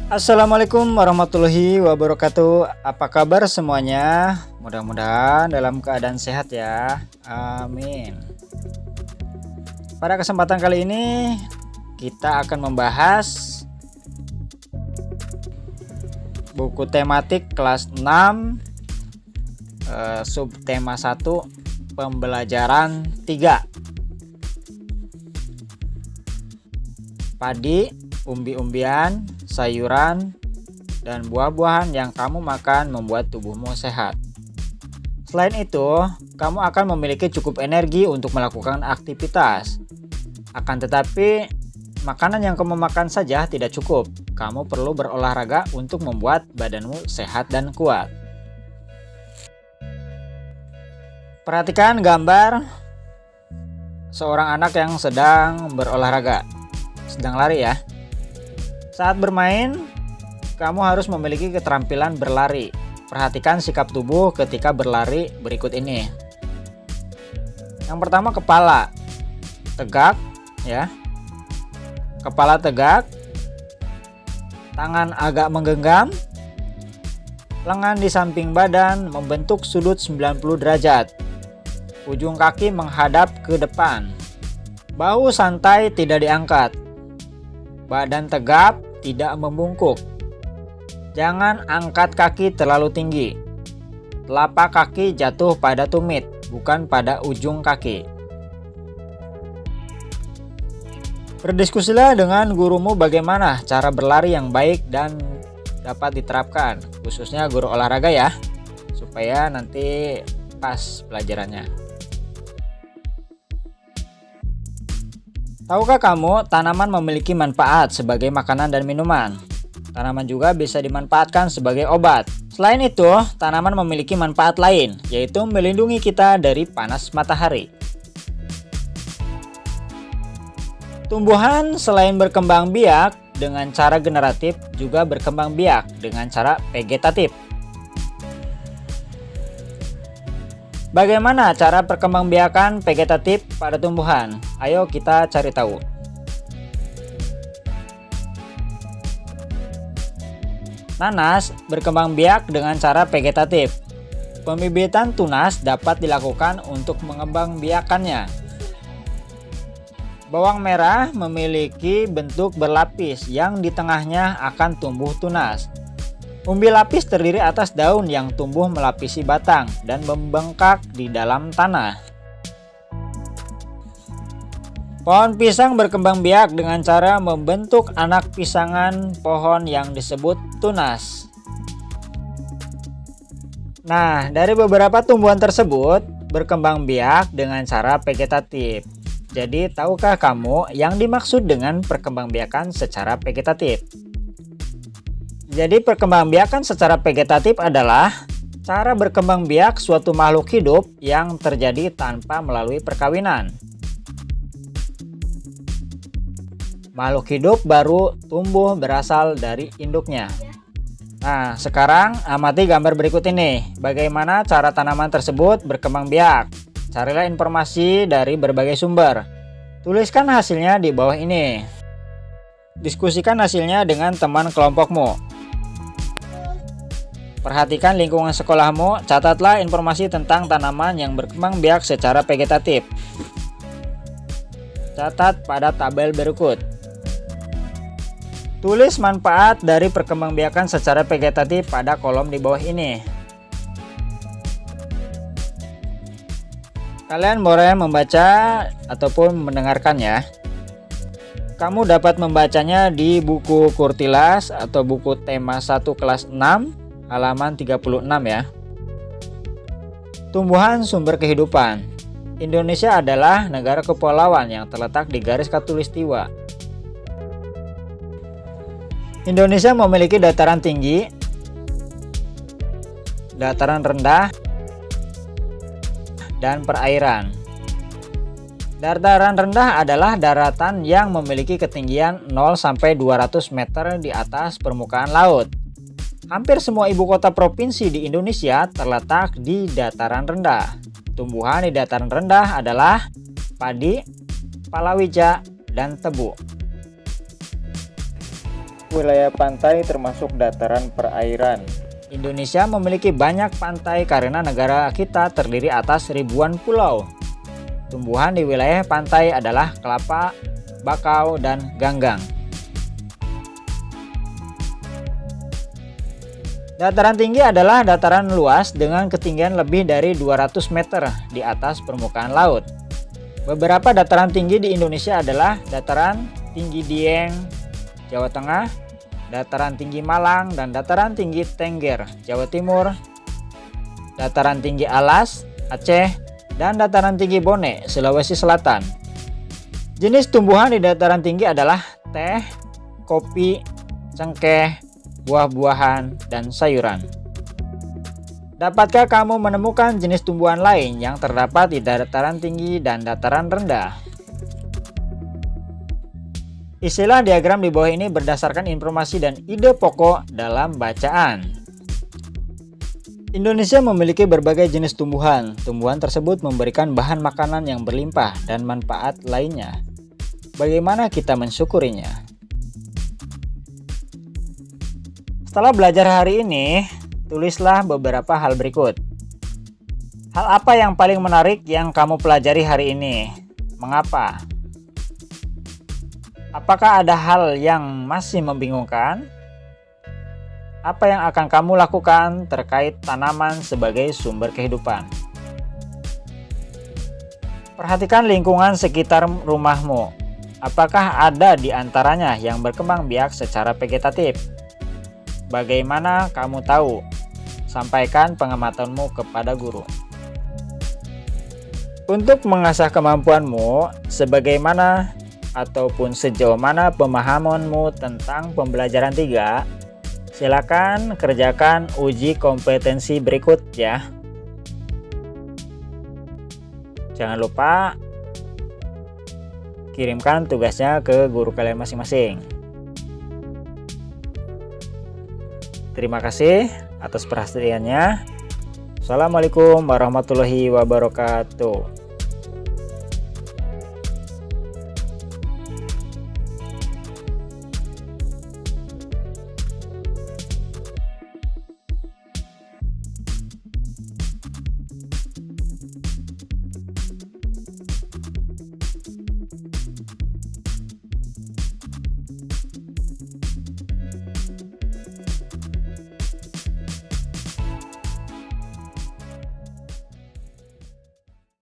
Assalamualaikum warahmatullahi wabarakatuh. Apa kabar semuanya? Mudah-mudahan dalam keadaan sehat ya. Amin. Pada kesempatan kali ini kita akan membahas buku tematik kelas 6 subtema 1 pembelajaran 3. Padi, umbi-umbian, sayuran, dan buah-buahan yang kamu makan membuat tubuhmu sehat. Selain itu, kamu akan memiliki cukup energi untuk melakukan aktivitas. Akan tetapi, makanan yang kamu makan saja tidak cukup. Kamu perlu berolahraga untuk membuat badanmu sehat dan kuat. Perhatikan gambar seorang anak yang sedang berolahraga. Sedang lari ya. Saat bermain, kamu harus memiliki keterampilan berlari. Perhatikan sikap tubuh ketika berlari berikut ini. Yang pertama, kepala tegak ya. Kepala tegak, tangan agak menggenggam, lengan di samping badan membentuk sudut 90 derajat. Ujung kaki menghadap ke depan. Bahu santai tidak diangkat. Badan tegap, tidak membungkuk. Jangan angkat kaki terlalu tinggi. Telapak kaki jatuh pada tumit, bukan pada ujung kaki. Berdiskusilah dengan gurumu bagaimana cara berlari yang baik dan dapat diterapkan, khususnya guru olahraga ya, supaya nanti pas pelajarannya. Tahukah kamu, tanaman memiliki manfaat sebagai makanan dan minuman. Tanaman juga bisa dimanfaatkan sebagai obat. Selain itu, tanaman memiliki manfaat lain, yaitu melindungi kita dari panas matahari. Tumbuhan selain berkembang biak dengan cara generatif, juga berkembang biak dengan cara vegetatif. Bagaimana cara perkembangbiakan vegetatif pada tumbuhan? Ayo kita cari tahu. Nanas berkembang biak dengan cara vegetatif. Pembibitan tunas dapat dilakukan untuk mengembangbiakannya. Bawang merah memiliki bentuk berlapis yang di tengahnya akan tumbuh tunas. Umbi lapis terdiri atas daun yang tumbuh melapisi batang dan membengkak di dalam tanah. Pohon pisang berkembang biak dengan cara membentuk anak pisangan pohon yang disebut tunas. Nah, dari beberapa tumbuhan tersebut berkembang biak dengan cara vegetatif. Jadi, tahukah kamu yang dimaksud dengan perkembangbiakan secara vegetatif? Jadi perkembangbiakan secara vegetatif adalah cara berkembang biak suatu makhluk hidup yang terjadi tanpa melalui perkawinan. Makhluk hidup baru tumbuh berasal dari induknya. Nah, sekarang amati gambar berikut ini. Bagaimana cara tanaman tersebut berkembang biak? Carilah informasi dari berbagai sumber. Tuliskan hasilnya di bawah ini. Diskusikan hasilnya dengan teman kelompokmu. Perhatikan lingkungan sekolahmu, catatlah informasi tentang tanaman yang berkembang biak secara vegetatif. Catat pada tabel berikut. Tulis manfaat dari perkembangbiakan secara vegetatif pada kolom di bawah ini. Kalian boleh membaca ataupun mendengarkan ya. Kamu dapat membacanya di buku Kurtilas atau buku tema 1 kelas 6. Halaman 36 ya. Tumbuhan sumber kehidupan. Indonesia adalah negara kepulauan yang terletak di garis khatulistiwa. Indonesia memiliki dataran tinggi, dataran rendah, dan perairan. Dataran rendah adalah daratan yang memiliki ketinggian 0 sampai 200 meter di atas permukaan laut. Hampir semua ibu kota provinsi di Indonesia terletak di dataran rendah. Tumbuhan di dataran rendah adalah padi, palawija, dan tebu. wilayah pantai termasuk dataran perairan? Indonesia memiliki banyak pantai karena negara kita terdiri atas ribuan pulau. Tumbuhan di wilayah pantai adalah kelapa, bakau, dan ganggang. Dataran tinggi adalah dataran luas dengan ketinggian lebih dari 200 meter di atas permukaan laut. Beberapa dataran tinggi di Indonesia adalah Dataran Tinggi Dieng, Jawa Tengah, Dataran Tinggi Malang, dan Dataran Tinggi Tengger, Jawa Timur, Dataran Tinggi Alas, Aceh, dan Dataran Tinggi Bone, Sulawesi Selatan. Jenis tumbuhan di dataran tinggi adalah teh, kopi, cengkeh, buah-buahan, dan sayuran. Dapatkah kamu menemukan jenis tumbuhan lain yang terdapat di dataran tinggi dan dataran rendah? Isilah diagram di bawah ini berdasarkan informasi dan ide pokok dalam bacaan. Indonesia memiliki berbagai jenis tumbuhan. Tumbuhan tersebut memberikan bahan makanan yang berlimpah dan manfaat lainnya. Bagaimana kita mensyukurinya? Setelah belajar hari ini, tulislah beberapa hal berikut. Hal apa yang paling menarik yang kamu pelajari hari ini? Mengapa? Apakah ada hal yang masih membingungkan? Apa yang akan kamu lakukan terkait tanaman sebagai sumber kehidupan? Perhatikan lingkungan sekitar rumahmu. Apakah ada di antaranya yang berkembang biak secara vegetatif? Bagaimana kamu tahu? Sampaikan pengamatanmu kepada guru. Untuk mengasah kemampuanmu, sebagaimana ataupun sejauh mana pemahamanmu tentang pembelajaran 3, silakan kerjakan uji kompetensi berikut ya. Jangan lupa kirimkan tugasnya ke guru kalian masing-masing. Terima kasih atas perhatiannya. Assalamualaikum warahmatullahi wabarakatuh.